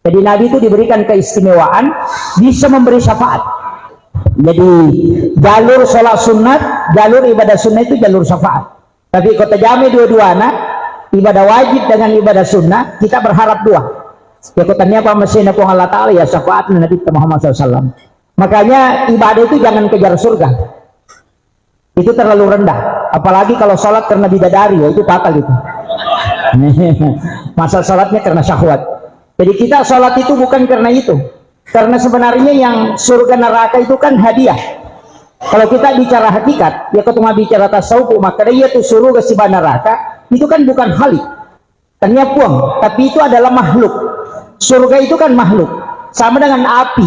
Jadi Nabi itu diberikan keistimewaan bisa memberi syafaat. Jadi jalur sholat sunat, jalur ibadah sunnah itu jalur syafaat. Tapi kota jami dua-duana, ibadah wajib dengan ibadah sunnah, kita berharap dua. Ya kotanya apa mesin apa Allah Ta'ala ya syafaat Nabi Muhammad SAW. Makanya ibadah itu jangan kejar surga. Itu terlalu rendah. Apalagi kalau sholat karena bidadari, ya itu fatal itu. Masa sholatnya karena syahwat. Jadi kita sholat itu bukan karena itu. Karena sebenarnya yang surga neraka itu kan hadiah. Kalau kita bicara hakikat, ya ketemu bicara tasawuf, maka dia itu surga si neraka, itu kan bukan halik. Tanya puang, tapi itu adalah makhluk. Surga itu kan makhluk. Sama dengan api.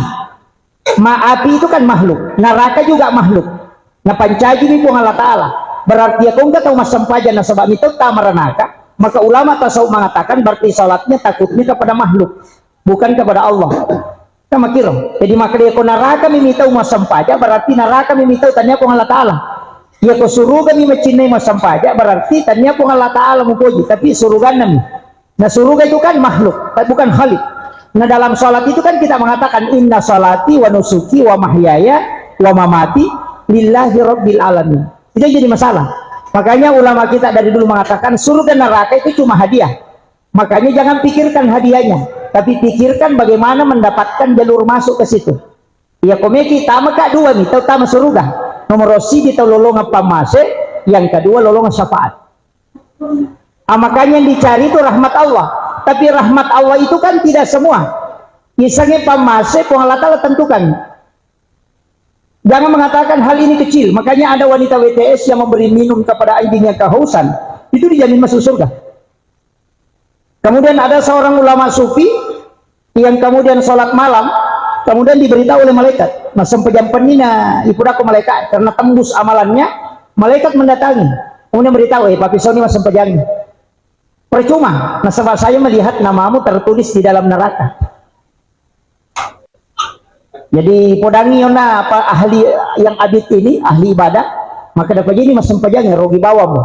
Api itu kan makhluk. Neraka juga makhluk. Nah pancaji ini puang Allah Ta'ala. Berarti ya kau nggak tahu masam paja na sebab itu tamaranaka. Maka ulama tasawuf mengatakan berarti salatnya takutnya kepada makhluk, bukan kepada Allah. Sama kira. Jadi maka dia ko neraka meminta masam pajak berarti neraka meminta tanya pun Allah Ta'ala. Ya ko surga mi mencintai masam pajak berarti tanya pun Allah Ta'ala mupuji. Tapi surga nami. Nah surga itu kan makhluk, tapi bukan khalik. Nah dalam salat itu kan kita mengatakan inna salati wa nusuki wa mahyaya wa mamati lillahi rabbil alamin. Itu jadi masalah. Makanya ulama kita dari dulu mengatakan surga neraka itu cuma hadiah. Makanya jangan pikirkan hadiahnya, tapi pikirkan bagaimana mendapatkan jalur masuk ke situ. Ya komeki tama ka dua nih, tama surga. Nomor rosi kita lolongan pamase, yang kedua lolongan syafaat. Makanya yang dicari itu rahmat Allah. Tapi rahmat Allah itu kan tidak semua. Misalnya pamase, Allah Ta'ala tentukan. Jangan mengatakan hal ini kecil. Makanya ada wanita WTS yang memberi minum kepada anjingnya kehausan, itu dijamin masuk surga. Kemudian ada seorang ulama sufi yang kemudian sholat malam, kemudian diberitahu oleh malaikat, nah sempejampenina ipudaku malaikat karena tembus amalannya, malaikat mendatangi, kemudian beritahu, papi soni mas sempejangnya. Percuma, nah sebab saya melihat namamu tertulis di dalam neraka. Jadi podangi yona apa ahli yang abid ini ahli ibadah, maka dapat jadi mas sempejangnya rogi bawamu.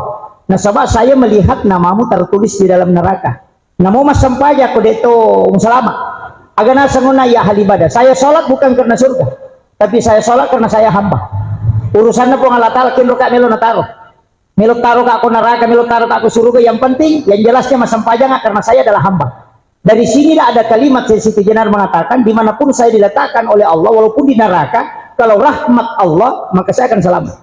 Nah sebab saya melihat namamu tertulis di dalam neraka. Namo mas sempaja kodeto selama. Agana sanguna ya ahli ibadah. Saya sholat bukan karena surga, tapi saya sholat karena saya hamba. Urusannya pun Allah Ta'ala kinro kak melo nataro. Melo taro kak aku neraka, melo taro kak aku surga. Yang penting, yang jelasnya mas sempajang karena saya adalah hamba. Dari sinilah ada kalimat Siti Jenar mengatakan, dimanapun saya diletakkan oleh Allah, walaupun di neraka, kalau rahmat Allah, maka saya akan selamat.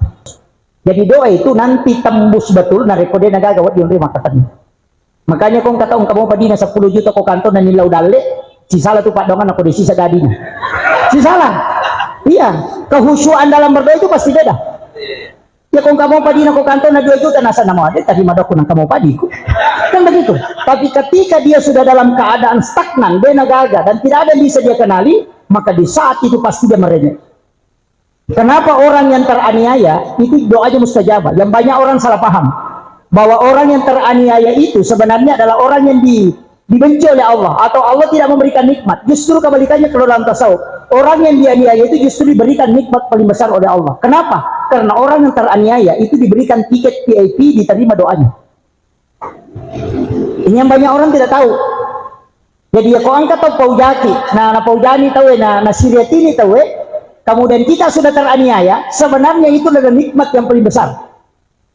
Jadi doa itu nanti tembus betul, narekode nagagawat yung terima katanya. Makanya kung kataong kamu padina 10 juta ko kanto na nilaw dali, si salah tuh pak dongan ako di sisa gadinya. Si salah. Iya, kehusuan dalam berdoa itu pasti beda. Ya kung kamu padina ko kanto na 2 juta nasa namo ade, tadi madok ko ng kamu padiku. Kan begitu. Tapi ketika dia sudah dalam keadaan stagnan, dia nagaga dan tidak ada yang bisa dia kenali, maka di saat itu pasti dia merengek. Kenapa orang yang teraniaya itu doanya mustajabah? Yang banyak orang salah paham bahwa orang yang teraniaya itu sebenarnya adalah orang yang dibenci oleh Allah atau Allah tidak memberikan nikmat. Justru kebalikannya kalau dalam tasawuf, orang yang dianiaya itu justru diberikan nikmat paling besar oleh Allah. Kenapa? Karena orang yang teraniaya itu diberikan tiket VIP, diterima doanya. Ini yang banyak orang tidak tahu. Jadi ya kau angkat tahu paujaki, nah paujani tahu, nah siriatini tahu, kemudian kita sudah teraniaya, sebenarnya itu adalah nikmat yang paling besar.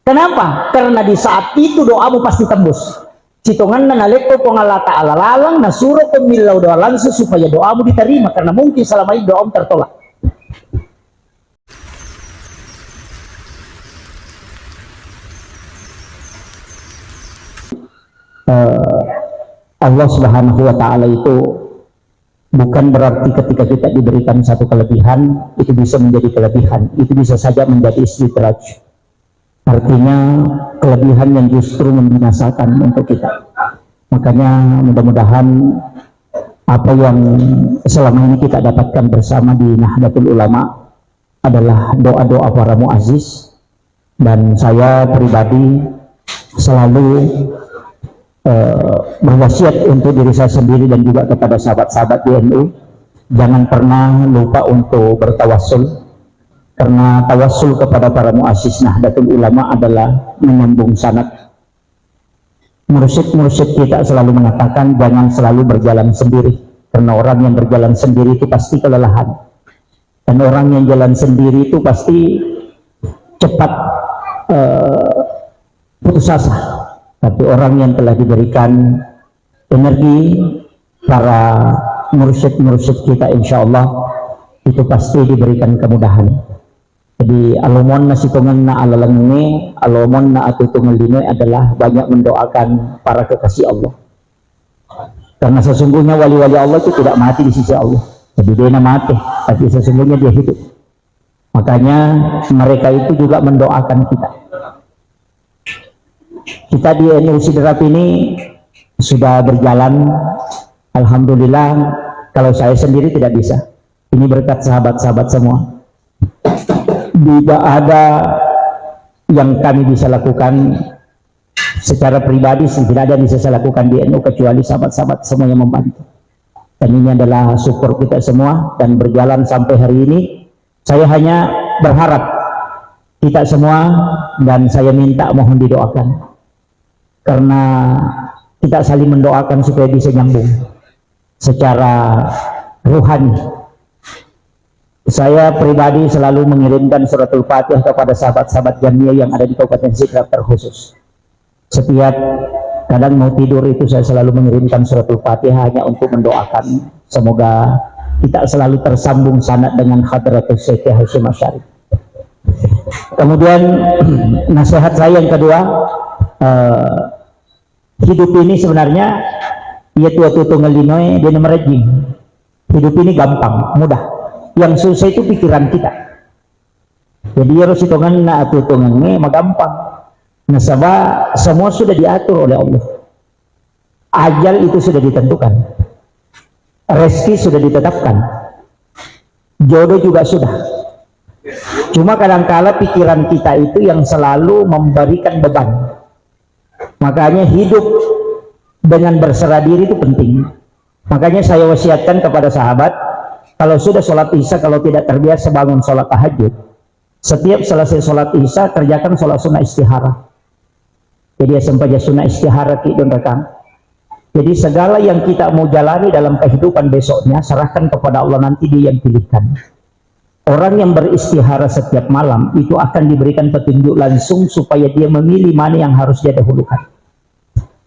Kenapa? Karena di saat itu doamu pasti tembus. Citongan na naleko pong Allah Ta'ala lalang na suruh pemilau doa langsung supaya doamu diterima, karena mungkin selama ini doamu tertolak. Allah Subhanahu wa Ta'ala itu bukan berarti ketika kita diberikan satu kelebihan itu bisa menjadi kelebihan, itu bisa saja menjadi istidraj. Artinya kelebihan yang justru membinasakan untuk kita. Makanya mudah-mudahan apa yang selama ini kita dapatkan bersama di Nahdlatul Ulama adalah doa-doa para muazzis, dan saya pribadi selalu berwasiat untuk diri saya sendiri dan juga kepada sahabat-sahabat di NU, jangan pernah lupa untuk bertawassul, karena tawassul kepada para muassis Nahdlatul Ulama adalah menyambung sanad. Mursyid-mursyid kita selalu mengatakan jangan selalu berjalan sendiri, Karena orang yang berjalan sendiri itu pasti kelelahan. Dan orang yang jalan sendiri itu pasti cepat putus asa. Tapi orang yang telah diberikan energi, para mursyid-mursyid kita insya Allah itu pasti diberikan kemudahan. Jadi alumon na situngan na alalangni, alumon na atutungan linoy adalah banyak mendoakan para kekasih Allah. Karena sesungguhnya wali-wali Allah itu tidak mati di sisi Allah. Jadi dia mati, tapi sesungguhnya dia hidup. Makanya mereka itu juga mendoakan kita. Kita di NU Sidrap ini sudah berjalan, alhamdulillah. Kalau saya sendiri tidak bisa. Ini berkat sahabat-sahabat semua. Tidak ada yang kami bisa lakukan secara pribadi, tidak ada yang bisa saya lakukan di NU kecuali sahabat-sahabat semua yang membantu. Dan ini adalah syukur kita semua, dan berjalan sampai hari ini. Saya hanya berharap kita semua, dan saya minta mohon didoakan, karena kita saling mendoakan supaya bisa nyambung secara rohani. Saya pribadi selalu mengirimkan suratul Fatihah kepada sahabat-sahabat Jamiyah yang ada di Kabupaten Sidrap terkhusus. Setiap kadang mau tidur itu saya selalu mengirimkan suratul Fatihah hanya untuk mendoakan semoga kita selalu tersambung sanad dengan Hadratul Syekh Hasyim Asy'ari. Kemudian nasihat saya yang kedua, hidup ini sebenarnya ya tua-tua ngelinoy dia merejing. Hidup ini gampang, mudah. Yang susah itu pikiran kita. Jadi harus hitungan na atutungan mah gampang. Nasabah semua sudah diatur oleh Allah. Ajal itu sudah ditentukan. Rezeki sudah ditetapkan. Jodoh juga sudah. Cuma kadang-kala pikiran kita itu yang selalu memberikan beban. Makanya hidup dengan berserah diri itu penting. Makanya saya wasiatkan kepada sahabat, kalau sudah sholat isya, kalau tidak terbiasa bangun sholat tahajud, setiap selesai sholat isya kerjakan sholat sunnah istihara. Jadi sampai sunnah istihara ki don rekam. Jadi segala yang kita mau jalani dalam kehidupan besoknya serahkan kepada Allah, nanti dia yang pilihkan. Orang yang beristihara setiap malam itu akan diberikan petunjuk langsung supaya dia memilih mana yang harus dia dahulukan.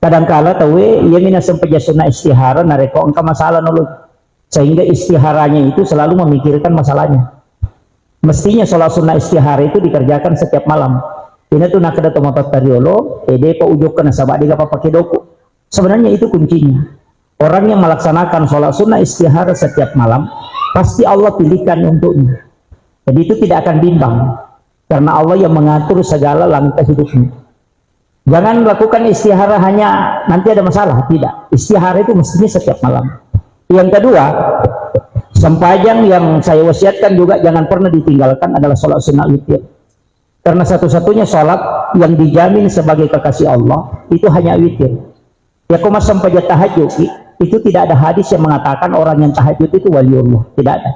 Kadang-kala tahu ia mina sampai sunnah istihara nareko angka masalah nulu, sehingga istiharanya itu selalu memikirkan masalahnya. Mestinya sholat sunnah istihara itu dikerjakan setiap malam. Ini tuh nak ada tomato tariolo, ko ujuk kena sabak di apa pakai doku. Sebenarnya itu kuncinya. Orang yang melaksanakan sholat sunnah istihara setiap malam, pasti Allah pilihkan untuknya. Jadi itu tidak akan bimbang, karena Allah yang mengatur segala langkah hidupnya. Jangan lakukan istihara hanya nanti ada masalah, tidak. Istihara itu mestinya setiap malam. Yang kedua, sempajang yang saya wasiatkan juga jangan pernah ditinggalkan adalah sholat sunnah witir. Karena satu-satunya sholat yang dijamin sebagai kekasih Allah itu hanya witir. Ya koma sampai tahajud itu tidak ada hadis yang mengatakan orang yang tahajud itu waliullah, tidak ada.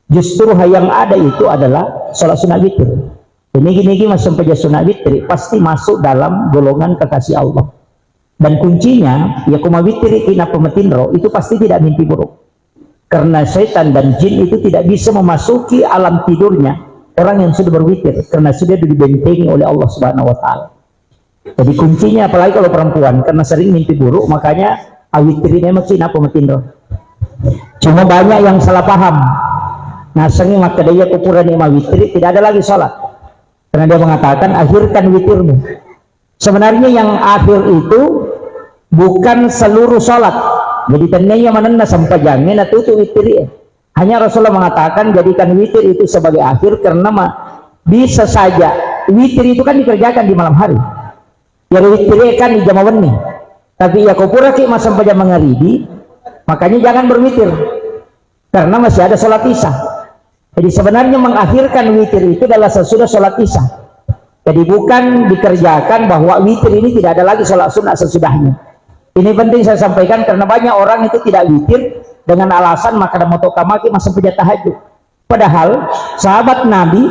Justru yang ada itu adalah sholat sunnah witir. Ini gini mas sampai sunnah witir pasti masuk dalam golongan kekasih Allah. Dan kuncinya ya koma witir kina pemetinro itu pasti tidak mimpi buruk. Karena setan dan jin itu tidak bisa memasuki alam tidurnya orang yang sudah berwitir, karena sudah dibentengi oleh Allah Subhanahu wa taala. Jadi kuncinya, apalagi kalau perempuan, karena sering mimpi buruk, makanya awitirnya makin apa matindro. Cuma banyak yang salah paham. Nah, sengi maka dia kupuran yang witri tidak ada lagi sholat. Karena dia mengatakan akhirkan witirmu. Sebenarnya yang akhir itu bukan seluruh sholat. Jadi tadinya mana sampai jangan itu witir. Hanya Rasulullah mengatakan jadikan witir itu sebagai akhir, karena bisa saja witir itu kan dikerjakan di malam hari. Ya witir kan di jam weni. Tapi ya kau pura ki sampai jam mengaridi, makanya jangan berwitir. Karena masih ada sholat isya. Jadi sebenarnya mengakhirkan witir itu adalah sesudah sholat isya. Jadi bukan dikerjakan bahwa witir ini tidak ada lagi sholat sunnah sesudahnya. Ini penting saya sampaikan karena banyak orang itu tidak witir dengan alasan maka ada moto kamaki masuk punya tahajud. Padahal sahabat Nabi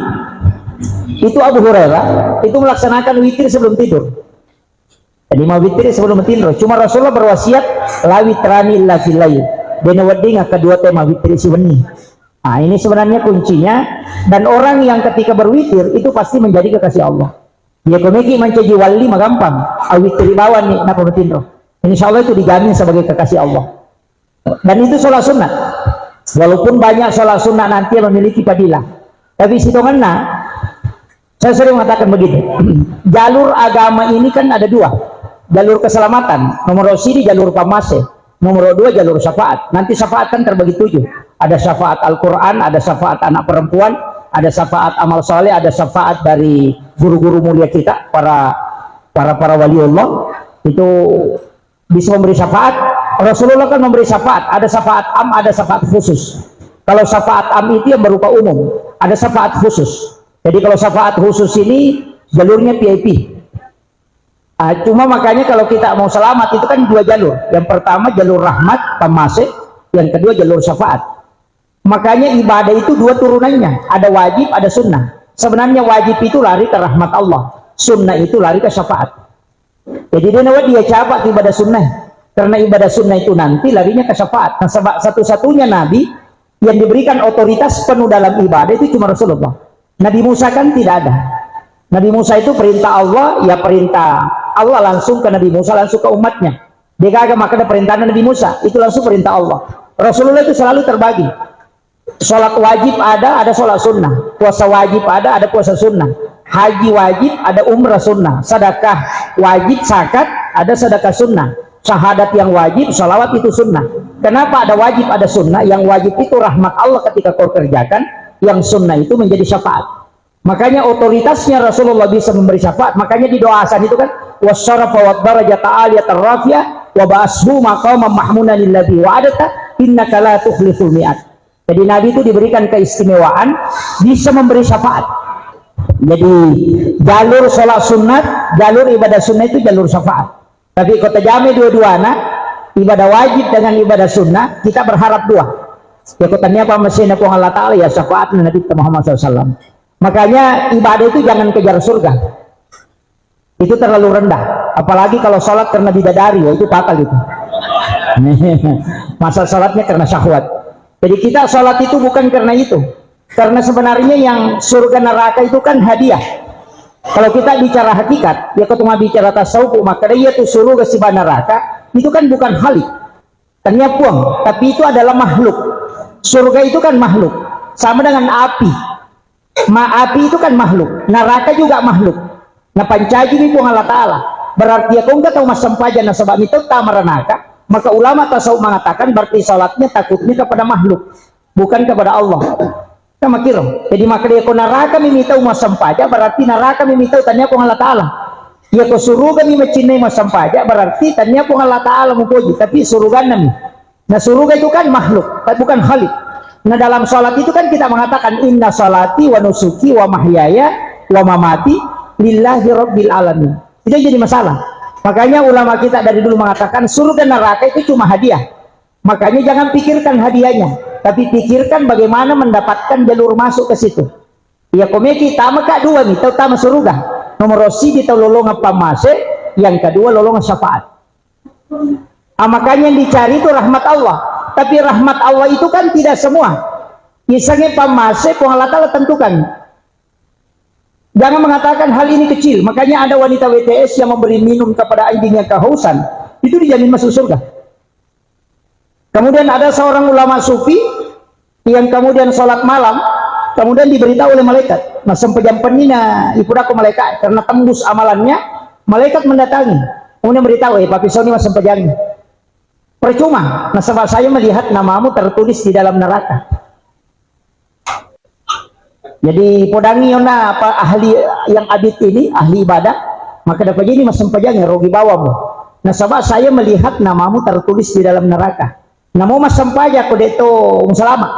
itu Abu Hurairah itu melaksanakan witir sebelum tidur. Jadi mau witir sebelum tidur. Cuma Rasulullah berwasiat la witrani illa fil lail. dina wedi kedua tema witir isi weni. Nah, ini sebenarnya kuncinya, dan orang yang ketika berwitir itu pasti menjadi kekasih Allah. Ya komeki mencaji wali mah gampang, witir bawa nih nak betinro. Insya Allah itu dijamin sebagai kekasih Allah. Dan itu sholat sunnah. Walaupun banyak sholat sunnah nanti yang memiliki fadilah, tapi sitonganna saya sering mengatakan begitu. Jalur agama ini kan ada dua, jalur keselamatan. Nomor sini jalur pamase, nomor dua jalur syafaat. Nanti syafaat kan terbagi 7. Ada syafaat Al-Quran, ada syafaat anak perempuan, ada syafaat amal soleh, ada syafaat dari guru-guru mulia kita, para waliullah. Itu bisa memberi syafaat. Rasulullah kan memberi syafaat. Ada syafaat am, ada syafaat khusus. Kalau syafaat am itu yang berupa umum, ada syafaat khusus. Jadi kalau syafaat khusus ini jalurnya VIP. Cuma makanya kalau kita mau selamat itu kan 2 jalur. Yang pertama jalur rahmat, pamase. Yang kedua jalur syafaat. Makanya ibadah itu 2 turunannya, ada wajib, ada sunnah. Sebenarnya wajib itu lari ke rahmat Allah, sunnah itu lari ke syafaat. Jadi dia capat ibadah sunnah, karena ibadah sunnah itu nanti larinya ke syafaat. Nah, satu-satunya nabi yang diberikan otoritas penuh dalam ibadah itu cuma Rasulullah. Nabi Musa kan tidak ada. Nabi Musa itu perintah Allah, ya perintah Allah langsung ke Nabi Musa, langsung ke umatnya. Dia kagak makan perintah Nabi Musa, itu langsung perintah Allah. Rasulullah itu selalu terbagi. Sholat wajib ada sholat sunnah. Puasa wajib ada puasa sunnah. Haji wajib, ada umrah sunnah. Sedekah wajib, zakat, ada sedekah sunnah. Syahadat yang wajib, sholawat itu sunnah. Kenapa ada wajib, ada sunnah? Yang wajib itu rahmat Allah ketika kau kerjakan, yang sunnah itu menjadi syafaat. Makanya otoritasnya Rasulullah bisa memberi syafaat. Makanya di doa Hasan itu kan wasyarafa wa darajata aliyatan rafiyah wa ba'ashu maqaman mahmunan lilladzi wa'adata innaka la tukhliful mi'ad. Jadi Nabi itu diberikan keistimewaan bisa memberi syafaat. Jadi jalur sholat sunat, jalur ibadah sunnah itu jalur syafaat. Tapi kota jami dua-duana, ibadah wajib dengan ibadah sunnah, kita berharap 2. Ya kotanya apa mesinnya pun Allah Ta'ala ya syafaat Nabi Muhammad SAW. Makanya ibadah itu jangan kejar surga. Itu terlalu rendah. Apalagi kalau sholat karena bidadari, ya itu fatal itu. Masa sholatnya karena syahwat. Jadi kita sholat itu bukan karena itu, karena sebenarnya yang surga neraka itu kan hadiah. Kalau kita bicara hakikat, ya ketemu bicara tasawuf, maka dia itu surga si neraka itu kan bukan halik, tanya puang, tapi itu adalah makhluk. Surga itu kan makhluk, sama dengan api. Api itu kan makhluk, neraka juga makhluk. Nah pancaji ini puang Allah Ta'ala. Berarti ya kau nggak tahu mas sempajan nasabah itu tamaranaka. Maka ulama tasawuf mengatakan berarti salatnya takutnya kepada makhluk, bukan kepada Allah. Sama kira. Jadi maka dia ko neraka meminta umat sampaja, berarti neraka meminta tanya ko Allah Ta'ala. Ya ko suruga mi macinay mas sampaja, berarti tanya ko Allah Ta'ala mupoji, tapi surugan nami. Nah suruga itu kan makhluk, bukan khalik. Nah dalam salat itu kan kita mengatakan inna salati wa nusuki wa mahyaya wa mamati lillahi rabbil alamin. Itu jadi masalah. Makanya ulama kita dari dulu mengatakan surga neraka itu cuma hadiah. Makanya jangan pikirkan hadiahnya, tapi pikirkan bagaimana mendapatkan jalur masuk ke situ. Ya komeki tama kak 2 nih, tama surga. Nomor si di lolongan pamase, yang kedua lolongan syafaat. Makanya yang dicari itu rahmat Allah. Tapi rahmat Allah itu kan tidak semua. Misalnya pamase, Allah Ta'ala tentukan. Jangan mengatakan hal ini kecil. Makanya ada wanita WTS yang memberi minum kepada anjingnya kehausan, itu dijamin masuk surga. Kemudian ada seorang ulama sufi yang kemudian sholat malam, kemudian diberitahu oleh malaikat, nah sempejampenina ipudaku malaikat, karena tembus amalannya, malaikat mendatangi, kemudian beritahu, papi soni mas sempejani. Percuma, nah sebab saya melihat namamu tertulis di dalam neraka. Jadi podangi yona apa ahli yang abid ini ahli ibadah, maka dapat ini mas sempejani rogi bawamu. Nah sebab saya melihat namamu tertulis di dalam neraka. Namo mas sampaja kodeto selamat.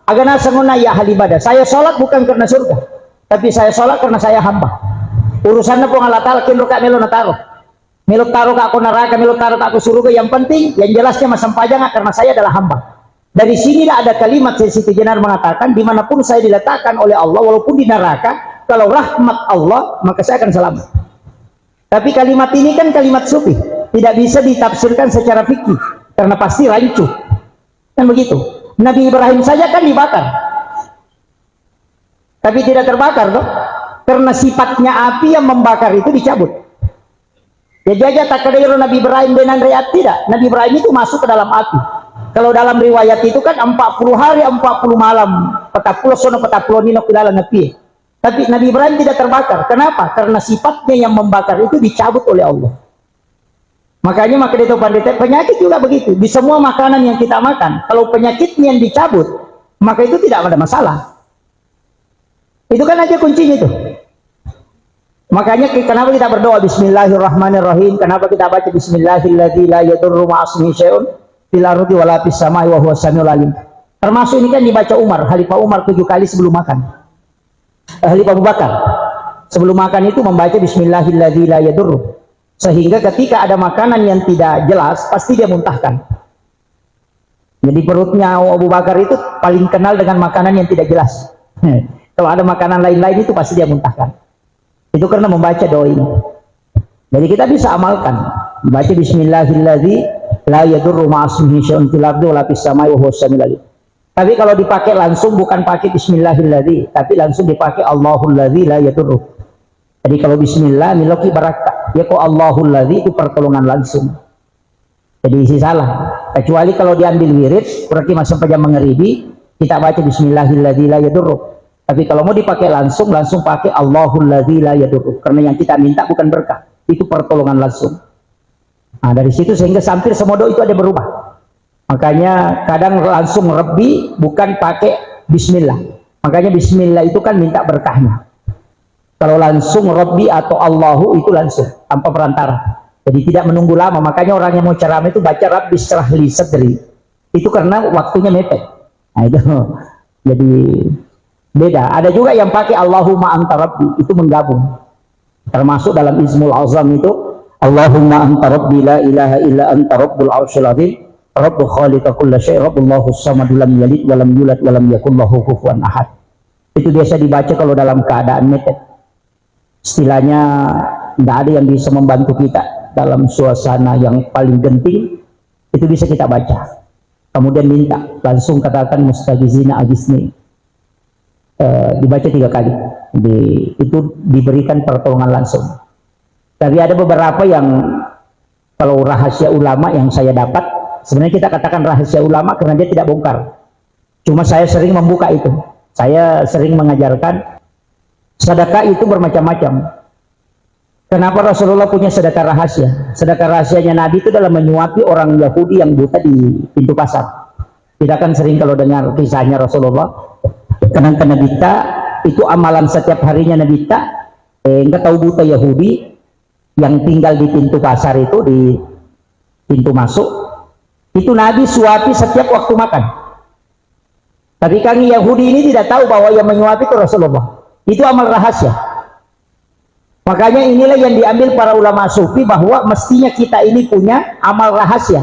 Agana sanguna ya ahli ibadah. Saya sholat bukan karena surga, tapi saya sholat karena saya hamba. Urusannya pun Allah Ta'ala kinro kak melo nataro. Melo taro kak aku neraka, melo taro kak aku surga. Yang penting, yang jelasnya mas sampaja karena saya adalah hamba. Dari sinilah ada kalimat Siti Jenar mengatakan, dimanapun saya diletakkan oleh Allah, walaupun di neraka, kalau rahmat Allah, maka saya akan selamat. Tapi kalimat ini kan kalimat sufi, tidak bisa ditafsirkan secara fikih, karena pasti rancu. Kan begitu. Nabi Ibrahim saja kan dibakar, tapi tidak terbakar toh, karena sifatnya api yang membakar itu dicabut. Ya jaja takdiru Nabi Ibrahim dengan riat, tidak. Nabi Ibrahim itu masuk ke dalam api. Kalau dalam riwayat itu kan 40 hari 40 malam petapulo sono petapulo nino kilala nabi. Tapi Nabi Ibrahim tidak terbakar. Kenapa? Karena sifatnya yang membakar itu dicabut oleh Allah. Makanya maka itu pandai, penyakit juga begitu. Di semua makanan yang kita makan, kalau penyakitnya yang dicabut, maka itu tidak ada masalah. Itu kan aja kuncinya itu. Makanya kenapa kita berdoa Bismillahirrahmanirrahim? Kenapa kita baca Bismillahirrahmanirrahim? La yadurru ma'asmihi syai'un fil ardi wala fis samai wa huwas samiul alim. Termasuk ini kan dibaca Umar, Khalifah Umar 7 kali sebelum makan. Khalifah Abu Bakar sebelum makan itu membaca Bismillahirrahmanirrahim la yadurru. Sehingga ketika ada makanan yang tidak jelas, pasti dia muntahkan. Jadi perutnya Abu Bakar itu paling kenal dengan makanan yang tidak jelas. Kalau ada makanan lain-lain itu pasti dia muntahkan. Itu karena membaca doa ini. Jadi kita bisa amalkan. Baca Bismillahirrahmanirrahim la yadurru ma'asmihi syai'un fil ardi wala fis samai wa huwas samiul alim. Tapi kalau dipakai langsung bukan pakai Bismillahirrahmanirrahim, tapi langsung dipakai Allahul ladzi la yadurru. Jadi kalau Bismillah miloki barakah, ya kok Allahul ladzi itu pertolongan langsung. Jadi isi salah. Kecuali kalau diambil wirid, berarti masih saja mengeribi, kita baca Bismillahirrahmanirrahim la yadurru. Tapi kalau mau dipakai langsung pakai Allahul ladzi la yadurru. Karena yang kita minta bukan berkah, itu pertolongan langsung. Nah, dari situ sehingga hampir semua doa itu ada berubah. Makanya kadang langsung Rabbi bukan pakai Bismillah. Makanya Bismillah itu kan minta berkahnya. Kalau langsung Rabbi atau Allahu itu langsung tanpa perantara. Jadi tidak menunggu lama. Makanya orang yang mau ceramah itu baca Rabbi syrah li sadri. Itu karena waktunya mepet. Nah itu jadi beda. Ada juga yang pakai Allahumma anta Rabbi, itu menggabung. Termasuk dalam Ismul Azam itu Allahumma anta Rabbi la ilaha illa anta Rabbul Arsyil Azim. Rabbu khaliqa kulla syai' Rabbullahu samadu lam yalid wa lam yulad wa lam yakul lahu kufuwan ahad. Itu biasa dibaca kalau dalam keadaan mepet. Istilahnya tidak ada yang bisa membantu kita dalam suasana yang paling genting, itu bisa kita baca. Kemudian minta, langsung katakan mustagizina agisni. Dibaca 3 kali. Itu diberikan pertolongan langsung. Tapi ada beberapa yang kalau rahasia ulama yang saya dapat, sebenarnya kita katakan rahasia ulama karena dia tidak bongkar. Cuma saya sering membuka itu. Saya sering mengajarkan sedekah itu bermacam-macam. Kenapa Rasulullah punya sedekah rahasia? Sedekah rahasianya Nabi itu dalam menyuapi orang Yahudi yang buta di pintu pasar. Kita kan sering kalau dengar kisahnya Rasulullah. Karena Nabita itu amalan setiap harinya Nabita. Enggak tahu buta Yahudi yang tinggal di pintu pasar itu, di pintu masuk. Itu Nabi suapi setiap waktu makan. Tapi kami Yahudi ini tidak tahu bahwa yang menyuapi itu Rasulullah. Itu amal rahasia. Makanya inilah yang diambil para ulama sufi bahwa mestinya kita ini punya amal rahasia.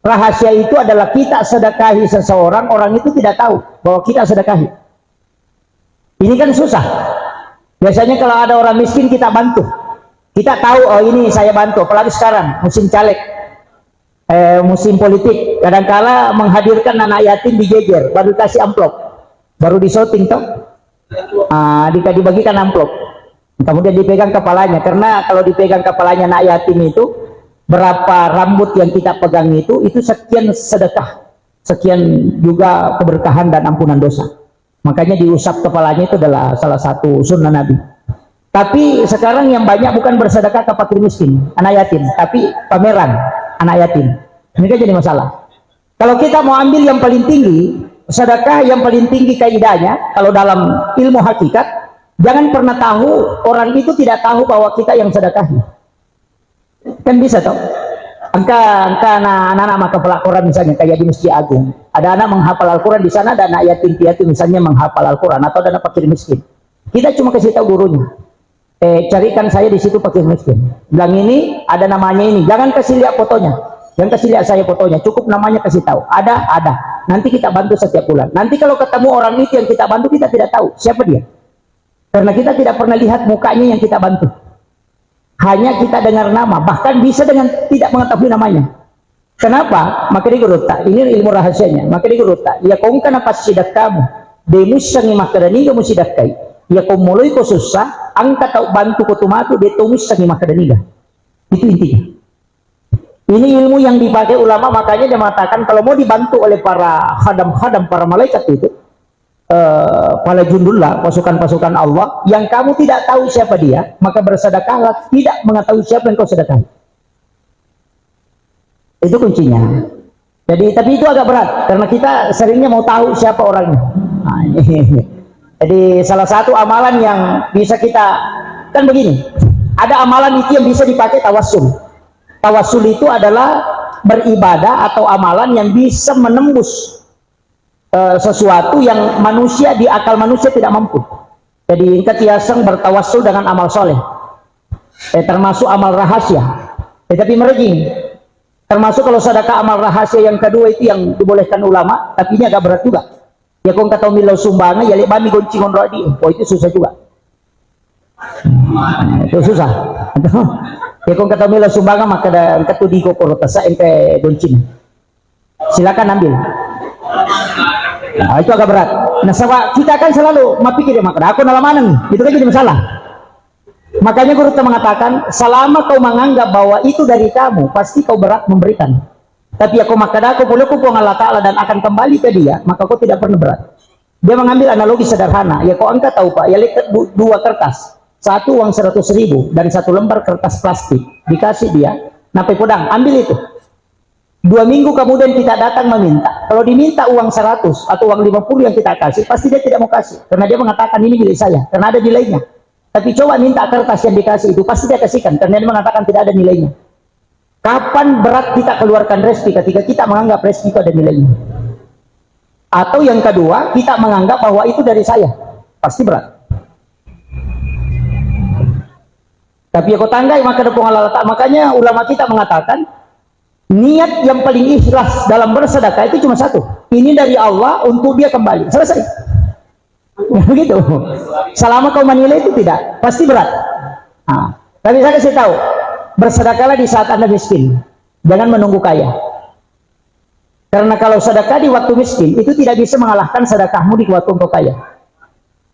Rahasia itu adalah kita sedekahi seseorang, orang itu tidak tahu bahwa kita sedekahi. Ini kan susah. Biasanya kalau ada orang miskin kita bantu. Kita tahu, oh ini saya bantu. Apalagi sekarang musim caleg, musim politik. Kadangkala menghadirkan anak yatim dijejer, baru kasih amplop, baru disorting toh. Dibagikan amplop, kemudian dipegang kepalanya, karena kalau dipegang kepalanya anak yatim itu berapa rambut yang kita pegang itu sekian sedekah, sekian juga keberkahan dan ampunan dosa. Makanya diusap kepalanya itu adalah salah satu sunnah Nabi. Tapi sekarang yang banyak bukan bersedekah ke fakir miskin, anak yatim, tapi pameran anak yatim. Ini kan jadi masalah. Kalau kita mau ambil yang paling tinggi, sedekah yang paling tinggi kaidahnya, kalau dalam ilmu hakikat, jangan pernah tahu, orang itu tidak tahu bahwa kita yang sedekahi. Kan bisa toh? Angka anak-anak maka pelakuran misalnya kayak di Masjid Agung, ada anak menghafal Al-Quran di sana, ada anak yatim piatu misalnya menghafal Al-Quran, atau ada anak fakir miskin. Kita cuma kasih tahu gurunya, carikan saya di situ fakir miskin. Bilang ini ada namanya ini, jangan kasih lihat fotonya, jangan kasih lihat saya fotonya, cukup namanya kasih tahu. Ada. Nanti kita bantu setiap bulan. Nanti kalau ketemu orang itu yang kita bantu, kita tidak tahu siapa dia, karena kita tidak pernah lihat mukanya yang kita bantu. Hanya kita dengar nama, bahkan bisa dengan tidak mengetahui namanya. Kenapa? Maka dia gerota. Ini ilmu rahasianya. Maka dia gerota. Ya kau kan apa sidak kamu? Demus yang makadani kamu sidak kai. Ya kau mulai kau susah, angkat atau bantu kau tumatu dia tumis yang makadani. Itu intinya. Ini ilmu yang dipakai ulama, makanya dia mengatakan kalau mau dibantu oleh para khadam-khadam, para malaikat itu, para jundullah, pasukan-pasukan Allah, yang kamu tidak tahu siapa dia, maka bersedekahlah tidak mengetahui siapa yang kau sedekahi. Itu kuncinya. Jadi, tapi itu agak berat karena kita seringnya mau tahu siapa orangnya. Nah, ini. Jadi salah satu amalan yang bisa kita, kan begini, ada amalan itu yang bisa dipakai tawassul. Tawassul itu adalah beribadah atau amalan yang bisa menembus sesuatu yang manusia, di akal manusia tidak mampu. Jadi ketiasang bertawassul dengan amal soleh, termasuk amal rahasia. Tapi merejing, termasuk kalau sedekah amal rahasia yang kedua itu yang dibolehkan ulama, tapi ini agak berat juga. Ya kau kata milau sumbangan, ya lebami goncingon rodi, oh itu susah juga. Itu susah. Ya kau kata milau sumbangan maka ada ketu di kokorotasa ente goncin. Silakan ambil. Nah, itu agak berat. Nah, sama kita kan selalu mapikir maka aku nalamanan, itu kan jadi masalah. Makanya guru mengatakan, selama kau menganggap bahwa itu dari kamu, pasti kau berat memberikan. Tapi aku makada aku boleh kupuang Allah Ta'ala dan akan kembali ke dia, maka kau tidak pernah berat. Dia mengambil analogi sederhana. Ya kau angkat tahu Pak, ya lihat dua kertas, satu uang 100.000 dan satu lembar kertas plastik, dikasih dia, napai podang, ambil itu. 2 minggu kemudian kita datang meminta. Kalau diminta uang 100 atau uang 50 yang kita kasih, pasti dia tidak mau kasih. Karena dia mengatakan ini milik saya, karena ada nilainya. Tapi coba minta kertas yang dikasih itu, pasti dia kasihkan. Karena dia mengatakan tidak ada nilainya. Kapan berat kita keluarkan rezeki ketika kita menganggap rezeki itu ada nilainya? Atau yang kedua, kita menganggap bahwa itu dari saya. Pasti berat. Tapi aku tanggai maka ada pengalaman. Makanya ulama kita mengatakan, niat yang paling ikhlas dalam bersedekah itu cuma satu. Ini dari Allah untuk dia kembali. Selesai. Begitu. Selama kau menilai itu tidak, pasti berat. Nah, tapi saya kasih tahu, bersedekahlah di saat Anda miskin. Jangan menunggu kaya. Karena kalau sedekah di waktu miskin itu tidak bisa mengalahkan sedekahmu di waktu engkau kaya.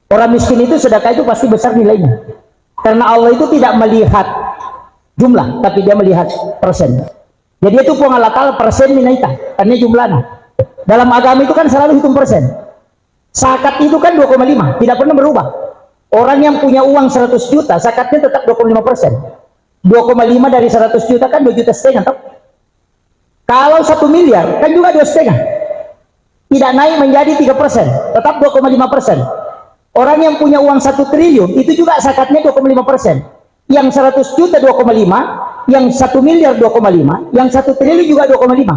Orang miskin itu sedekah itu pasti besar nilainya. Karena Allah itu tidak melihat jumlah, tapi dia melihat persen. Jadi itu puang Allah Ta'ala persen minaita, karena jumlahnya. Dalam agama itu kan selalu hitung persen. Zakat itu kan 2,5, tidak pernah berubah. Orang yang punya uang 100 juta, zakatnya tetap 25%. 2,5 dari 100 juta kan 2,5 juta. Toh? Kalau 1 miliar, kan juga 2,5. Tidak naik menjadi 3%, tetap 2,5%. Orang yang punya uang 1 triliun, itu juga zakatnya 2,5%. Yang 100 juta 2,5, yang 1 miliar 2,5, yang 1 triliun juga 2,5.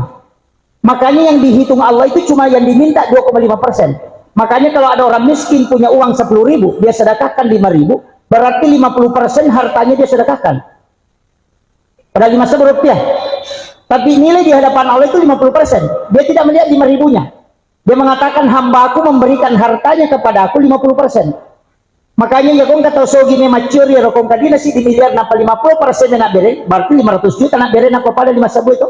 Makanya yang dihitung Allah itu cuma yang diminta 2,5%. Makanya kalau ada orang miskin punya uang 10.000, dia sedekahkan 5.000, berarti 50% hartanya dia sedekahkan. Padahal 5 rupiah. Tapi nilai di hadapan Allah itu 50%. Dia tidak melihat 5.000-nya. Dia mengatakan hamba aku memberikan hartanya kepada aku 50%. Makanya ya kong kata sogi me mature ya kong kadina si di miliar napa 50% nak beren, berarti 500 juta nak beren apa pada 5 sabu itu.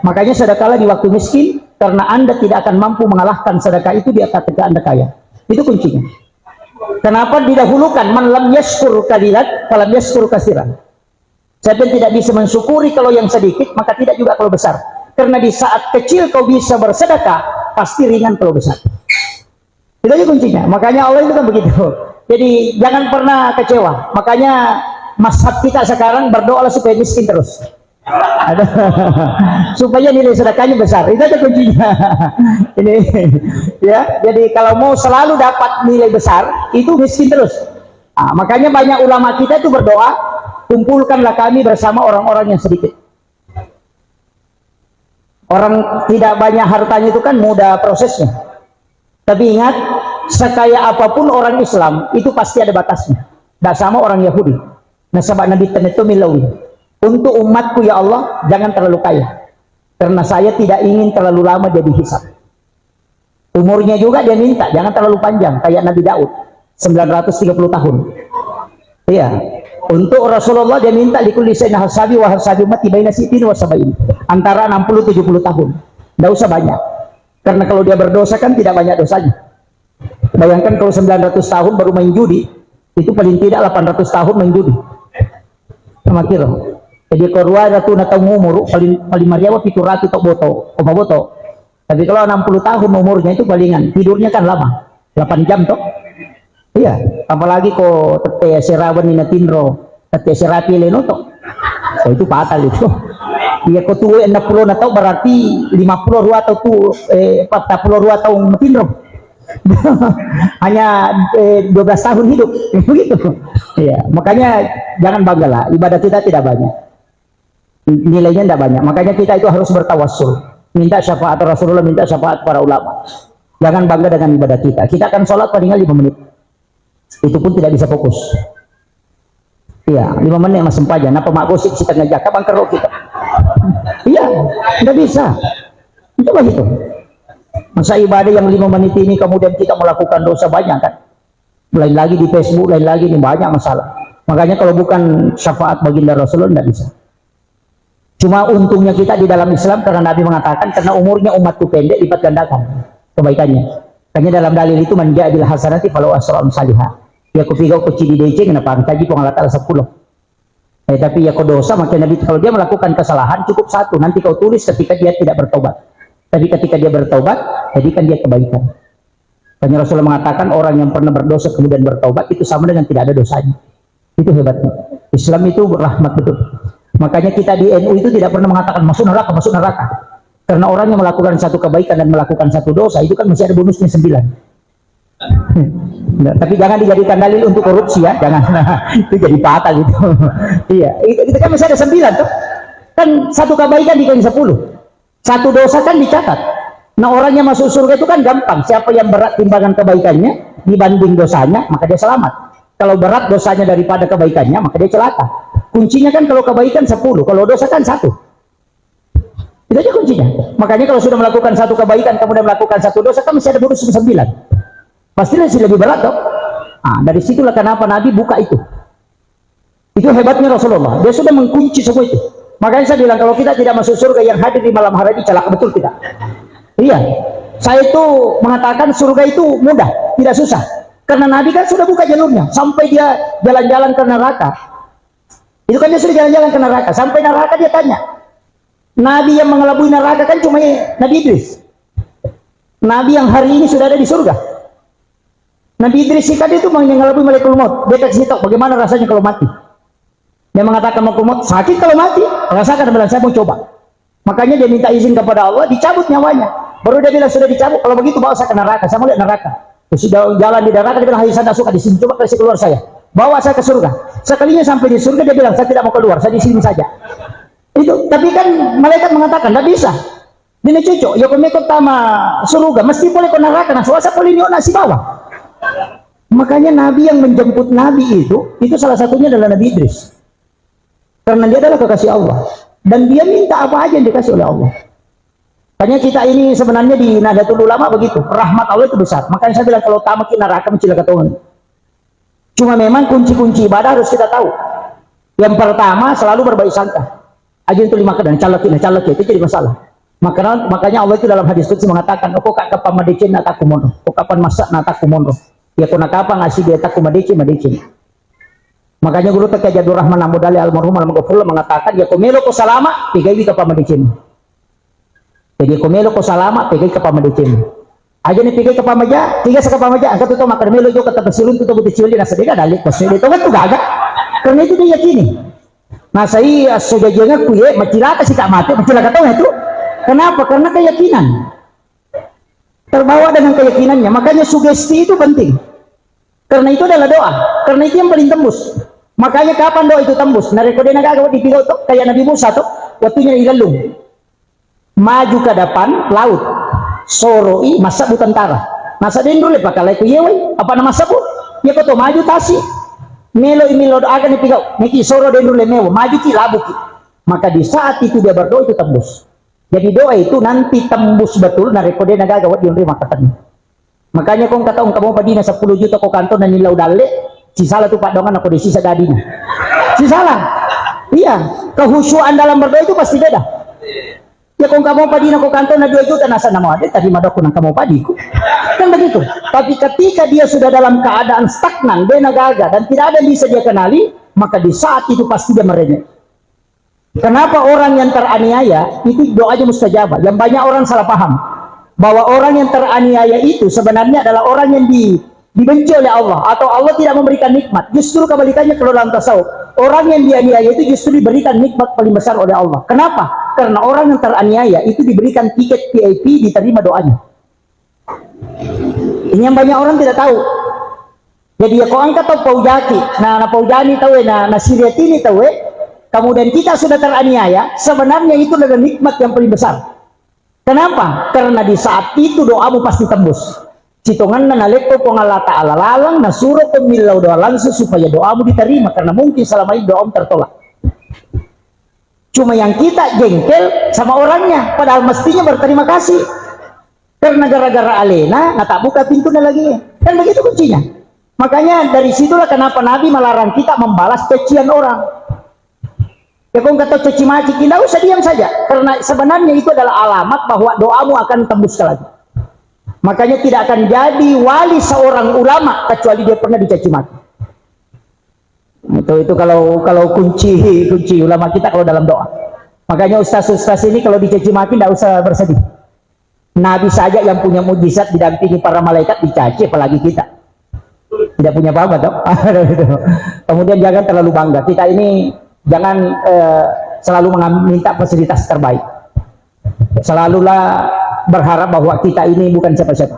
Makanya sedekahlah di waktu miskin, karena Anda tidak akan mampu mengalahkan sedekah itu di atas ketika Anda kaya. Itu kuncinya. Kenapa didahulukan man lam yashkur qalilan falam yashkur katsiran. Siapa yang tidak bisa mensyukuri kalau yang sedikit, maka tidak juga kalau besar. Karena di saat kecil kau bisa bersedekah, pasti ringan kalau besar. Itu aja kuncinya. Makanya Allah itu kan begitu. Jadi jangan pernah kecewa. Makanya mazhab kita sekarang berdoa supaya miskin terus. Supaya nilai sedekahnya besar. Itu aja kuncinya. Ini ya. Jadi kalau mau selalu dapat nilai besar, itu miskin terus. Nah, makanya banyak ulama kita itu berdoa, kumpulkanlah kami bersama orang-orang yang sedikit. Orang tidak banyak hartanya itu kan mudah prosesnya. Tapi ingat, sekaya apapun orang Islam itu pasti ada batasnya. Tidak sama orang Yahudi. Nah, sebab Nabi itu milawi. Untuk umatku ya Allah, jangan terlalu kaya. Karena saya tidak ingin terlalu lama jadi hisab. Umurnya juga dia minta, jangan terlalu panjang. Kayak Nabi Daud, 930 tahun. Iya. Untuk Rasulullah dia minta likulli sayyidin hasabi wa hasabi ummati baina sitin wa sabain, antara 60-70 tahun. Tidak usah banyak, karena kalau dia berdosa kan tidak banyak dosanya. Bayangkan kalau 900 tahun baru main judi, itu paling tidak 800 tahun main judi sama kira. Jadi kalau ratu na taong umur paling mariawa pituratu tok boto o maboto. Tapi kalau 60 tahun umurnya itu palingan tidurnya kan lama, 8 jam toh. Iya, apalagi kok tete serawan ni natinro, tete serapi leno toh. So itu fatal itu. Iya kok tuwe 60 na tao berarti 50 rua atau tu 40 rua tahun natinro. Hanya 12 tahun hidup begitu. Iya, makanya jangan banggalah, ibadah kita tidak banyak, nilainya tidak banyak. Makanya kita itu harus bertawassul, minta syafaat Rasulullah, minta syafaat para ulama. Jangan bangga dengan ibadah kita. Kita akan sholat paling 5 menit, itu pun tidak bisa fokus. Iya, 5 menit mas sempajan. Apa mak gosip kita ngajak kapan kerok kita? Iya, tidak bisa. Coba gitu. Masa ibadah yang 5 menit ini kemudian kita melakukan dosa banyak kan? Lain lagi di Facebook, lain lagi ini banyak masalah. Makanya kalau bukan syafaat baginda Rasulullah tidak bisa. Cuma untungnya kita di dalam Islam karena Nabi mengatakan karena umurnya umatku pendek lipat gandakan kebaikannya. Karena dalam dalil itu man ja'a bil hasanati falahu asyru salihah. Ya kupigau ku cidi DC kenapa kaji pengalatan 10. Tapi ya kau dosa maka Nabi kalau dia melakukan kesalahan cukup 1, nanti kau tulis ketika dia tidak bertobat. Tapi ketika dia bertobat, jadikan dia kebaikan. Karena Rasulullah mengatakan orang yang pernah berdosa kemudian bertobat itu sama dengan tidak ada dosanya. Itu hebatnya. Islam itu rahmat betul. Makanya kita di NU itu tidak pernah mengatakan masuk neraka, masuk neraka. Karena orang yang melakukan satu kebaikan dan melakukan satu dosa itu kan masih ada bonusnya 9. Nah, tapi jangan dijadikan dalil untuk korupsi ya, jangan. Itu jadi fatal gitu. Iya, itu kan masih ada 9 tuh. Kan satu kebaikan dikali 10. Satu dosa kan dicatat. Nah orang yang masuk surga itu kan gampang. Siapa yang berat timbangan kebaikannya dibanding dosanya, maka dia selamat. Kalau berat dosanya daripada kebaikannya, maka dia celaka. Kuncinya kan kalau kebaikan 10, kalau dosa kan 1. Itu aja kuncinya. Makanya kalau sudah melakukan satu kebaikan, kemudian melakukan satu dosa, kan masih ada bonus 9. Pasti masih lebih berat dong. Nah, dari situlah kenapa Nabi buka itu. Itu hebatnya Rasulullah. Dia sudah mengkunci semua itu. Makanya saya bilang kalau kita tidak masuk surga yang hadir di malam hari ini celaka betul kita. Iya, saya itu mengatakan surga itu mudah, tidak susah. Karena Nabi kan sudah buka jalurnya sampai dia jalan-jalan ke neraka. Itu kan dia sudah jalan-jalan ke neraka. Sampai neraka dia tanya. Nabi yang mengelabui neraka kan cuma Nabi Idris. Nabi yang hari ini sudah ada di surga. Nabi Idris tadi itu mengelabui malaikat maut. Dia kasih tahu bagaimana rasanya kalau mati. Dia mengatakan mau maut sakit kalau mati, rasakan bilang saya mau coba. Makanya dia minta izin kepada Allah, dicabut nyawanya. Baru dia bilang sudah dicabut, kalau begitu bawa saya ke neraka, saya mau lihat neraka. Terus jalan di neraka dia bilang, "Hai, saya tidak suka di sini, coba kasih keluar saya. Bawa saya ke surga." Sekalinya sampai di surga dia bilang, "Saya tidak mau keluar, saya di sini saja." Itu, tapi kan malaikat mengatakan, "Tidak bisa." Ini cucu, ya kami pertama surga, mesti boleh ke neraka, nah suasa boleh nasi bawah. Makanya Nabi yang menjemput Nabi itu salah satunya adalah Nabi Idris. Karena dia adalah kekasih Allah dan dia minta apa aja yang dikasih oleh Allah. Makanya kita ini sebenarnya di Nahdlatul Ulama begitu, rahmat Allah itu besar. Makanya saya bilang kalau tamak neraka mencilaka Tuhan. Cuma memang kunci-kunci ibadah harus kita tahu. Yang pertama selalu berbaik sangka. Aja itu 5 kedan calak itu jadi masalah. Makanya Allah itu dalam hadis qudsi mengatakan, "Kok kak pamadecen nataku mondo, kok kapan masak nataku mondo." Ya kena kapan ngasih dia taku madecen. Makanya guru tak Jadur Rahman Amudali almarhum al-Maghfurullah mengatakan ya komelo ko salama pigay ka pamadicin. Jadi komelo ko salama pigay ka pamadicin. Aja ni pigay ka pamaja, tiga sa kapamaja, ang katuto makarmelo jo kata pesilun tuto buti na sedeka dalik ko sila. Ito kan tugaga. Karena itu dia yakini. Nah saya sudah jangan kuye macilaka si tak mati, macilaka tahu itu. Kenapa? Karena keyakinan. Terbawa dengan keyakinannya. Makanya sugesti itu penting. Karena itu adalah doa. Karena itu yang paling tembus. Makanya kapan doa itu tembus? Narekode nagagawa di pigaw to kayak Nabi Musa to, waktunya ilalung. Maju ke depan laut. Soroi masa bu tentara. Nasa din dulu pakalay ko yewe. Apa nama sabu? Ya ko to maju tasi. Melo akan di pigaw. Niki soro din dulu mewo. Maju ki labu ki. Maka di saat itu dia berdoa itu tembus. Jadi doa itu nanti tembus betul narekode nagagawa di rumah katanya. Makanya kung kataong kamu padina 10 juta ko kanto na nilaw dali. Si salah tuh Pak Dongan aku desi sadadinya. Si salah. Iya, kehusuan dalam berdoa itu pasti beda. Ya kung kamu padi na ko kanto na 2 juta nasa na mo ade tadi madok ko nang kamu padi ko. Kan begitu. Tapi ketika dia sudah dalam keadaan stagnan, dia nagaga dan tidak ada yang bisa dia kenali, maka di saat itu pasti dia merengek. Kenapa orang yang teraniaya itu doanya mustajabah? Yang banyak orang salah paham bahwa orang yang teraniaya itu sebenarnya adalah orang yang dibenci oleh Allah atau Allah tidak memberikan nikmat. Justru kebalikannya kalau dalam tasawuf, orang yang dianiaya itu justru diberikan nikmat paling besar oleh Allah. Kenapa? Karena orang yang teraniaya itu diberikan tiket VIP, diterima doanya. Ini yang banyak orang tidak tahu. Jadi ya kau angkat tahu paujaki, nah paujani tahu, nah siriatini tahu, kemudian kita sudah teraniaya, sebenarnya itu adalah nikmat yang paling besar. Kenapa? Karena di saat itu doamu pasti tembus. Citongan na naleko pengala ta'ala lalang na suruh pemilau doa langsung supaya doamu diterima, karena mungkin selama ini doamu tertolak. Cuma yang kita jengkel sama orangnya, padahal mestinya berterima kasih. Karena gara-gara alena, nah tak buka pintunya lagi. Kan begitu kuncinya. Makanya dari situlah kenapa Nabi melarang kita membalas cacian orang. Ya kau kata caci maki, tidak usah diam saja. Karena sebenarnya itu adalah alamat bahwa doamu akan tembus sekali lagi. Makanya tidak akan jadi wali seorang ulama kecuali dia pernah dicaci maki. Itu kalau kunci ulama kita kalau dalam doa. Makanya ustaz-ustaz ini kalau dicaci maki tidak usah bersedih. Nabi saja yang punya mujizat didampingi para malaikat dicaci, apalagi kita. Tidak punya apa-apa toh. Kemudian jangan terlalu bangga. Kita ini jangan selalu minta fasilitas terbaik. Selalulah berharap bahwa kita ini bukan siapa-siapa.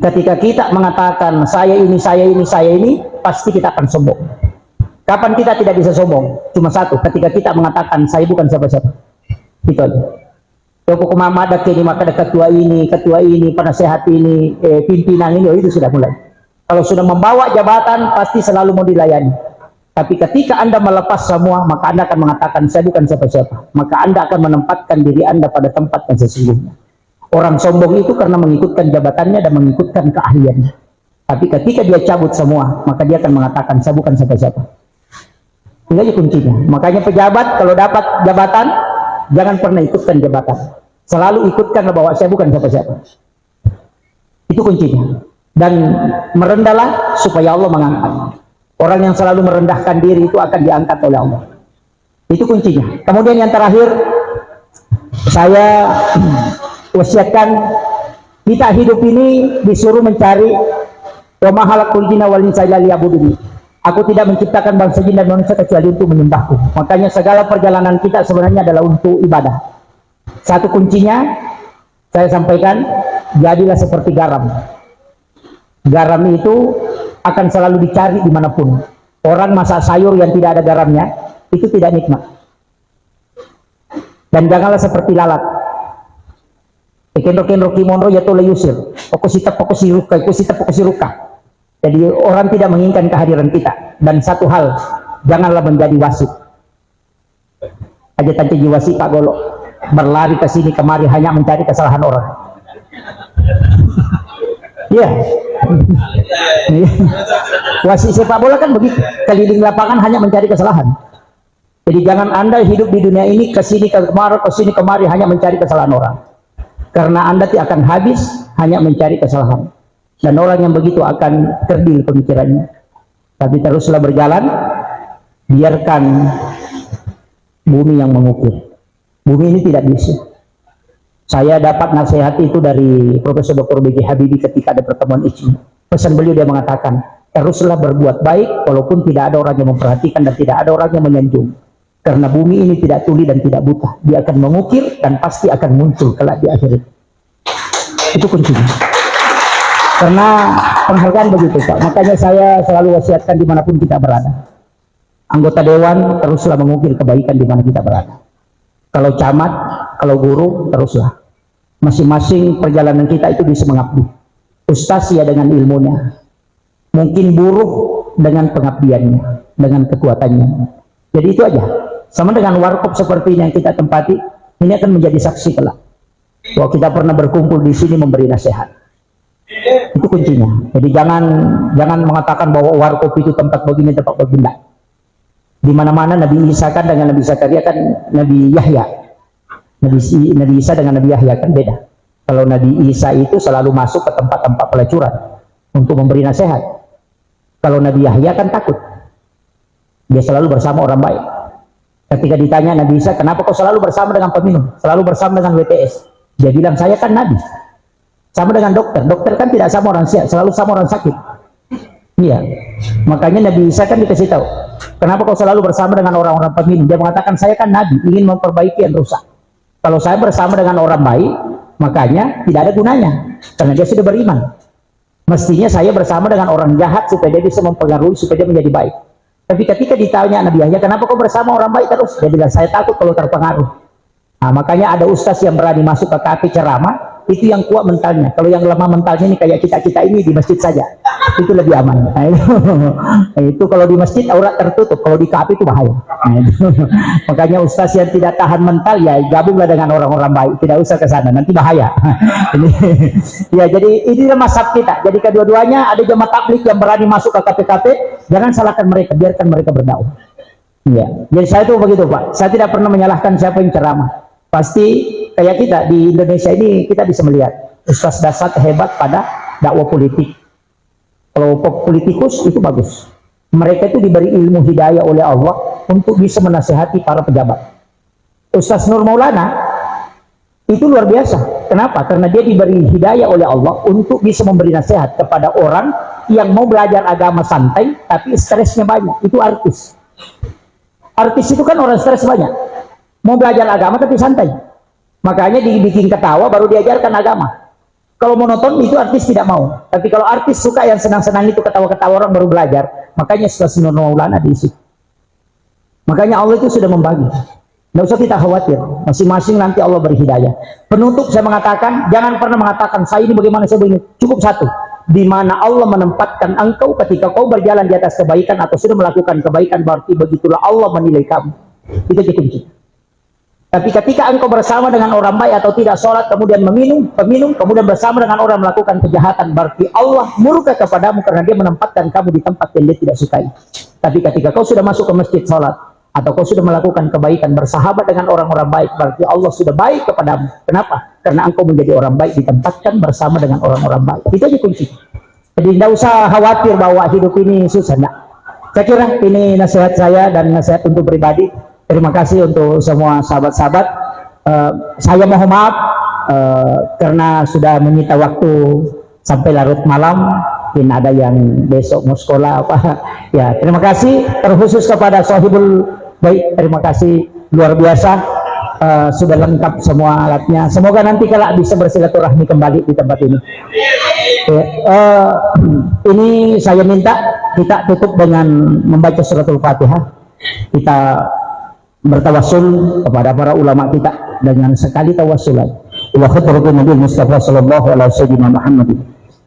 Ketika kita mengatakan saya ini, pasti kita akan sombong. Kapan kita tidak bisa sombong? Cuma satu, ketika kita mengatakan saya bukan siapa-siapa. Itu aja. Kalau kumama ada kini maka ada ketua ini, penasehat ini, pimpinan ini, itu sudah mulai. Kalau sudah membawa jabatan, pasti selalu mau dilayani. Tapi ketika Anda melepas semua, maka Anda akan mengatakan saya bukan siapa-siapa. Maka Anda akan menempatkan diri Anda pada tempat yang sesungguhnya. Orang sombong itu karena mengikutkan jabatannya dan mengikutkan keahliannya. Tapi ketika dia cabut semua, maka dia akan mengatakan saya bukan siapa-siapa. Ini aja kuncinya. Makanya pejabat kalau dapat jabatan, jangan pernah ikutkan jabatan. Selalu ikutkan bahwa saya bukan siapa-siapa. Itu kuncinya. Dan merendahlah supaya Allah mengangkat. Orang yang selalu merendahkan diri itu akan diangkat oleh Allah. Itu kuncinya. Kemudian yang terakhir, saya wasiatkan kita hidup ini disuruh mencari wa ma khalaqul jinna wal insa illa liya'budun. Aku tidak menciptakan bangsa jin dan manusia kecuali untuk menyembahku. Makanya segala perjalanan kita sebenarnya adalah untuk ibadah. Satu kuncinya saya sampaikan, jadilah seperti garam. Garam itu akan selalu dicari dimanapun. Orang masak sayur yang tidak ada garamnya itu tidak nikmat. Dan janganlah seperti lalat. Eken-eken kimonro ya tole yusir. Pokosita pokosiruka. Jadi orang tidak menginginkan kehadiran kita. Dan satu hal, janganlah menjadi wasit. Aja tante wasit Pak Golo berlari ke sini kemari hanya mencari kesalahan orang. Iya. Wasit sepak bola kan begitu, keliling lapangan hanya mencari kesalahan. Jadi jangan Anda hidup di dunia ini ke sini kemari hanya mencari kesalahan orang. Karena Anda tidak akan habis hanya mencari kesalahan. Dan orang yang begitu akan kerdil pemikirannya. Tapi teruslah berjalan, biarkan bumi yang mengukir. Bumi ini tidak bisa. Saya dapat nasihat itu dari Profesor Dr. B.J. Habibie ketika ada pertemuan ICI. Pesan beliau dia mengatakan, teruslah berbuat baik walaupun tidak ada orang yang memperhatikan dan tidak ada orang yang menyanjung. Karena bumi ini tidak tuli dan tidak buta. Dia akan mengukir dan pasti akan muncul kelak di akhirat. Itu kuncinya. Karena penghargaan begitu Pak. Makanya saya selalu wasiatkan dimanapun kita berada. Anggota dewan teruslah mengukir kebaikan di mana kita berada. Kalau camat, kalau guru, teruslah. Masing-masing perjalanan kita itu bisa mengabdi. Ustaz ya dengan ilmunya. Mungkin buruh dengan pengabdiannya, dengan kekuatannya. Jadi itu aja. Sama dengan warkop seperti ini yang kita tempati, ini akan menjadi saksi kelak. Bahwa kita pernah berkumpul di sini memberi nasihat. Itu kuncinya. Jadi jangan mengatakan bahwa warkop itu tempat begini, tempat begini. Di mana-mana Nabi Isa kan dengan Nabi Zakaria kan Nabi Yahya. Nabi Isa dengan Nabi Yahya kan beda. Kalau Nabi Isa itu selalu masuk ke tempat-tempat pelacuran untuk memberi nasihat. Kalau Nabi Yahya kan takut. Dia selalu bersama orang baik. Ketika ditanya Nabi Isa, kenapa kau selalu bersama dengan peminum? Selalu bersama dengan WTS? Dia bilang, saya kan Nabi. Sama dengan dokter. Dokter kan tidak sama orang sehat, selalu sama orang sakit. Iya. Makanya Nabi Isa kan dikasih tahu, kenapa kau selalu bersama dengan orang-orang peminum? Dia mengatakan, saya kan Nabi, ingin memperbaiki yang rusak. Kalau saya bersama dengan orang baik, makanya tidak ada gunanya. Karena dia sudah beriman. Mestinya saya bersama dengan orang jahat supaya dia bisa mempengaruhi, supaya dia menjadi baik. Tapi ketika ditanya Nabi Yahya, kenapa kau bersama orang baik terus? Dia bilang, saya takut kalau terpengaruh. Nah, makanya ada ustaz yang berani masuk ke kafe ceramah, itu yang kuat mentalnya. Kalau yang lemah mentalnya ini kayak kita ini di masjid saja, itu lebih aman. Nah, itu kalau di masjid aurat tertutup, kalau di kafe itu bahaya. Nah, itu. Makanya ustaz yang tidak tahan mental ya gabunglah dengan orang-orang baik, tidak usah ke sana, nanti bahaya. Ya, jadi ini mazhab kita. Jadi kedua-duanya ada jemaah tabligh yang berani masuk ke kafe-kafe, jangan salahkan mereka, biarkan mereka berdakwah. Ya, jadi saya itu begitu Pak. Saya tidak pernah menyalahkan siapa yang ceramah. Pasti kayak kita di Indonesia ini kita bisa melihat ustaz dasar hebat pada dakwah politik. Kalau politikus itu bagus. Mereka itu diberi ilmu hidayah oleh Allah untuk bisa menasihati para pejabat. Ustaz Nur Maulana itu luar biasa. Kenapa? Karena dia diberi hidayah oleh Allah untuk bisa memberi nasihat kepada orang yang mau belajar agama santai tapi stresnya banyak. Itu artis. Artis itu kan orang stres banyak. Mau belajar agama tapi santai. Makanya dibikin ketawa baru diajarkan agama. Kalau monoton itu artis tidak mau. Tapi kalau artis suka yang senang-senang itu ketawa-ketawa orang baru belajar. Makanya Ustaz Nur Maulana diisi. Makanya Allah itu sudah membagi. Tidak usah kita khawatir. Masing-masing nanti Allah beri hidayah. Penutup saya mengatakan, jangan pernah mengatakan saya ini bagaimana, saya begini. Cukup satu. Di mana Allah menempatkan engkau ketika kau berjalan di atas kebaikan atau sudah melakukan kebaikan, berarti begitulah Allah menilai kamu. Itu kunci. Tapi ketika engkau bersama dengan orang baik atau tidak sholat, kemudian peminum, kemudian bersama dengan orang melakukan kejahatan, berarti Allah murka kepadamu karena dia menempatkan kamu di tempat yang dia tidak sukai. Tapi ketika kau sudah masuk ke masjid sholat, atau kau sudah melakukan kebaikan, bersahabat dengan orang-orang baik, berarti Allah sudah baik kepadamu. Kenapa? Karena engkau menjadi orang baik, ditempatkan bersama dengan orang-orang baik. Itu aja kunci. Jadi tidak usah khawatir bahwa hidup ini susah. Nah, saya kira ini nasihat saya dan nasihat untuk pribadi. Terima kasih untuk semua sahabat-sahabat. Saya mohon maaf karena sudah menyita waktu sampai larut malam. Mungkin ada yang besok mau sekolah apa. Ya, terima kasih terkhusus kepada Sohibul Baik. Terima kasih luar biasa. Sudah lengkap semua alatnya. Semoga nanti kalau bisa bersilaturahmi kembali di tempat ini. Ini saya minta kita tutup dengan membaca suratul Fatihah. Kita bertawassul kepada para ulama kita dengan sekali tawassulan ila khadratin Nabi Mustafa sallallahu alaihi wasallam Muhammad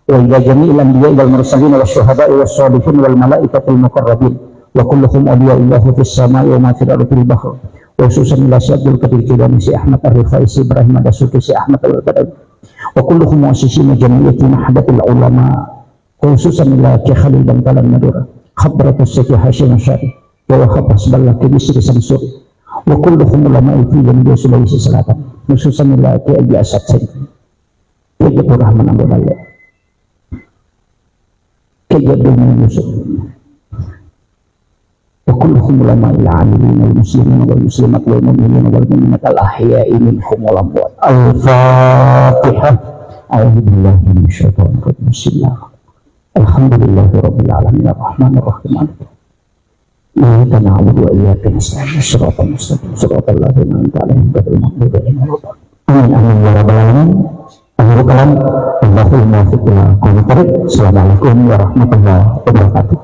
wa ila jami'il anbiya'i wal mursalin wasyuhada'i wassalihin wal malaikatil muqarrabin wa kulluhum awliya'illahu fis sama'i wa ma fil ardi fil bahr wa khususan ila Syaikhul Qadir Jilani Si Ahmad Ar-Rifai Si Ibrahim Ad-Dasuki Si Ahmad Al-Badai wa kulluhum muassisina jami'ati mahadatil ulama khususan ila Ki Khalil dan Kalam Madura khadratus Syekh Hasyim Syari wa khabas balaki bisri samsuri wa kulluhum ulama'i fi jambi Sulawesi Selatan khususan ila Ki Haji Asad Said Ki Haji Rahman Abdul Malik Ki Haji Abdul Yusuf wa kulluhum ulama'i al-'amilin wal muslimin wal muslimat wal mu'minin wal mu'minat al-ahya'i minhum wal amwat. Al-Fatihah. A'udzu billahi minasyaitonir rajim. Bismillah. Alhamdulillahirabbil alamin arrahmanir rahim. Iyyaka na'budu wa iyyaka nasta'in shiratal mustaqim shiratal ladzina an'amta 'alaihim ghairil maghdubi 'alaihim waladdallin. Amin ya rabbal alamin. Akhirul kalam. Allahumma muwaffiq ila aqwamit thariq. Assalamualaikum warahmatullahi wabarakatuh.